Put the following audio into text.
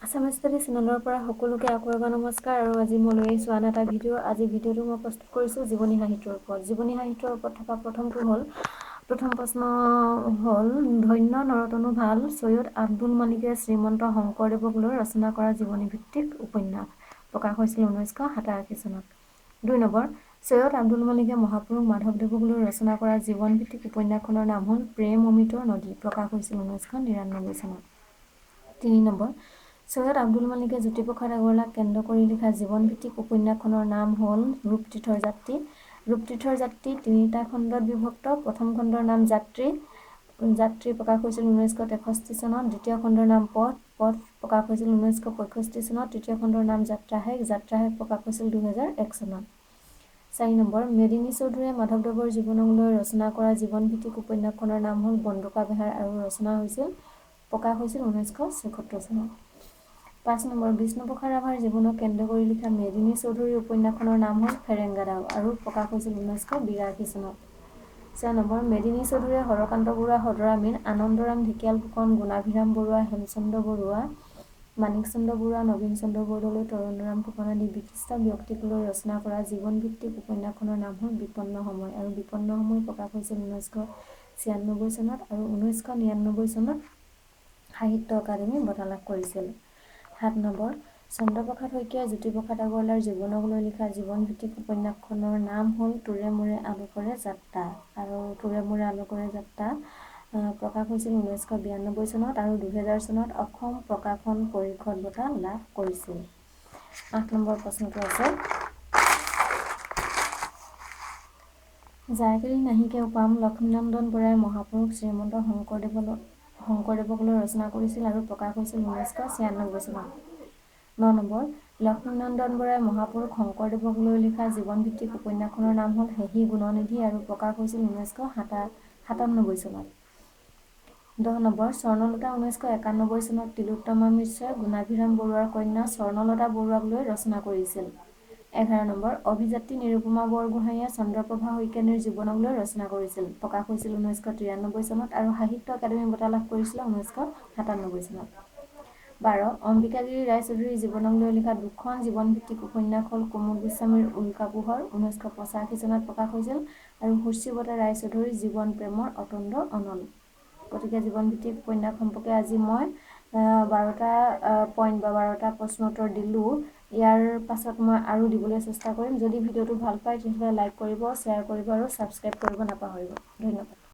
Assam study চেনেলৰ পৰা সকলোকে আকৌ এবাৰ নমস্কাৰ। আৰু আজি মই লৈ আহিছোঁ আন এটা ভিডিঅ'। আজি ভিডিঅ'টো মই প্ৰস্তুত কৰিছোঁ জীৱনী সাহিত্যৰ ওপৰত। জীৱনী সাহিত্যৰ ওপৰত থকা প্ৰথম প্ৰশ্ন হ'ল ধন্য নৰতনু ভাল সৈয়দ আব্দুল মালিকে শ্ৰীমন্ত শংকৰদেৱক লৈ ৰচনা কৰা জীৱনী ভিত্তিক উপন্যাস। প্ৰকাশ হৈছিল 1987 চনত। 2 নম্বৰ, সৈয়দ আব্দুল মালিকে মহাপুৰুষ মাধৱদেৱক লৈ ৰচনা কৰা জীৱন ভিত্তিক উপন্যাসখনৰ নাম হ'ল প্ৰেম অমৃতৰ নদী। প্ৰকাশ হৈছিল 1999 চনত। 3 নম্বৰ, সৈয়দ আব্দুল মালিকে জ্যোতিপ্ৰসাদ আগৰৱালাক কেন্দ্ৰ কৰি লিখা জীৱনভিত্তিক উপন্যাসখনৰ নাম হ'ল ৰূপতীৰ্থৰ যাত্ৰী। ৰূপতীৰ্থৰ যাত্ৰী 3টা খণ্ডত বিভক্ত। প্ৰথম খণ্ডৰ নাম যাত্ৰী প্ৰকাশ হৈছিল 1963 চনত। দ্বিতীয় খণ্ডৰ নাম পথ প্ৰকাশ হৈছিল 1965 চনত। তৃতীয় খণ্ডৰ নাম যাত্ৰাশেষ প্ৰকাশ হৈছিল 2001 চনত। 4 নম্বৰ, মেদিনী চৌধুৰীয়ে মাধৱদেৱৰ জীৱনক লৈ ৰচনা কৰা জীৱনভিত্তিক উপন্যাসখনৰ নাম হ'ল বন্দুকা বেহাৰ আৰু প্ৰকাশ হৈছিল 1976 চনত। 5 নম্বৰ, বিষ্ণুপ্ৰসাদ ৰাভাৰ জীৱনক কেন্দ্ৰ কৰি লিখা মেদিনী চৌধুৰীৰ উপন্যাসখনৰ নাম হ'ল ফেৰেঙ্গা দাও আৰু প্ৰকাশ হৈছিল 1982 চনত। 6 নম্বৰ, মেদিনী চৌধুৰীয়ে হৰকান্ত বৰুৱা সদৰামীৰ, আনন্দৰাম ঢেকিয়াল ফুকন, গুণাভিৰাম বৰুৱা, হেমচন্দ্ৰ বৰুৱা, মাণিক চন্দ্ৰ বৰুৱা, নবীন চন্দ্ৰ বৰদলৈ, তৰুণৰাম ফুকন আদি বিশিষ্ট ব্যক্তিক লৈ ৰচনা কৰা জীৱনভিত্তিক উপন্যাসখনৰ নাম হ'ল বিপন্ন সময় আৰু বিপন্ন সময় প্ৰকাশ হৈছিল 1996 চনত আৰু 1999 চনত সাহিত্য অকাডেমি বঁটা লাভ কৰিছিল। 7 নম্বৰ, চন্দ্ৰপ্ৰসাদ শইকীয়াই জ্যোতিপ্ৰসাদ আগৰৱালাৰ জীৱনক লৈ লিখা জীৱনভিত্তিক উপন্যাসখনৰ নাম হ'ল তোৰে মোৰে আলোকৰে যাত্ৰা আৰু তোৰে মোৰে আলোকৰে যাত্ৰা প্ৰকাশ হৈছিল 1992 চনত আৰু 2000 চনত অসম প্ৰকাশন পৰিষদ বঁটা লাভ কৰিছিল। 8 নম্বৰ প্ৰশ্নটো আছে, জাৰকেলি নাহিকে উপাম লক্ষ্মীনন্দন বৰাই মহাপুৰুষ শ্ৰীমন্ত শংকৰদেৱক লৈ ৰচনা কৰিছিল আৰু প্ৰকাশ হৈছিল 1996 চনত। 9 নম্বৰ, লক্ষ্মীনন্দন বৰাই মহাপুৰুষ শংকৰদেৱক লৈ লিখা জীৱনভিত্তিক উপন্যাসখনৰ নাম হ'ল সেহী গুণনিধি আৰু প্ৰকাশ হৈছিল 1997 চনত। 10 নম্বৰ, স্বৰ্ণলতা 1991 চনত তিলোত্তমা মিশ্ৰই গুণাভিৰাম বৰুৱাৰ কন্যা স্বৰ্ণলতা বৰুৱাক লৈ ৰচনা কৰিছিল। 11 নম্বৰ, অভিযাত্ৰী নিৰুপমা বৰগোহাঁইয়ে চন্দ্ৰপ্ৰভা শইকীয়ানীৰ জীৱনক লৈ ৰচনা কৰিছিল। প্ৰকাশ হৈছিল 1993 চনত আৰু সাহিত্য অকাডেমি বঁটা লাভ কৰিছিল 1997 চনত। 12, অম্বিকাগিৰি ৰায়চৌধুৰীৰ জীৱনক লৈ লিখা দুখন জীৱনভিত্তিক উপন্যাস হ'ল কুমুদ গোস্বামীৰ উল্কা পোহৰ 1985 চনত প্ৰকাশ হৈছিল আৰু সূৰ্যৱতা ৰায়চৌধুৰীৰ জীৱন প্ৰেমৰ অতন্দ্ৰ অনল। গতিকে জীৱনভিত্তিক উপন্যাস সম্পৰ্কে আজি মই 12টা পইণ্ট বা 12টা প্ৰশ্ন উত্তৰ দিলোঁ। ইয়াৰ পাছত মই আৰু দিবলৈ চেষ্টা কৰিম। যদি ভিডিঅ'টো ভাল পায় তেতিয়াহ'লে লাইক কৰিব, শ্বেয়াৰ কৰিব আৰু ছাবস্ক্ৰাইব কৰিব নাপাহৰিব। ধন্যবাদ।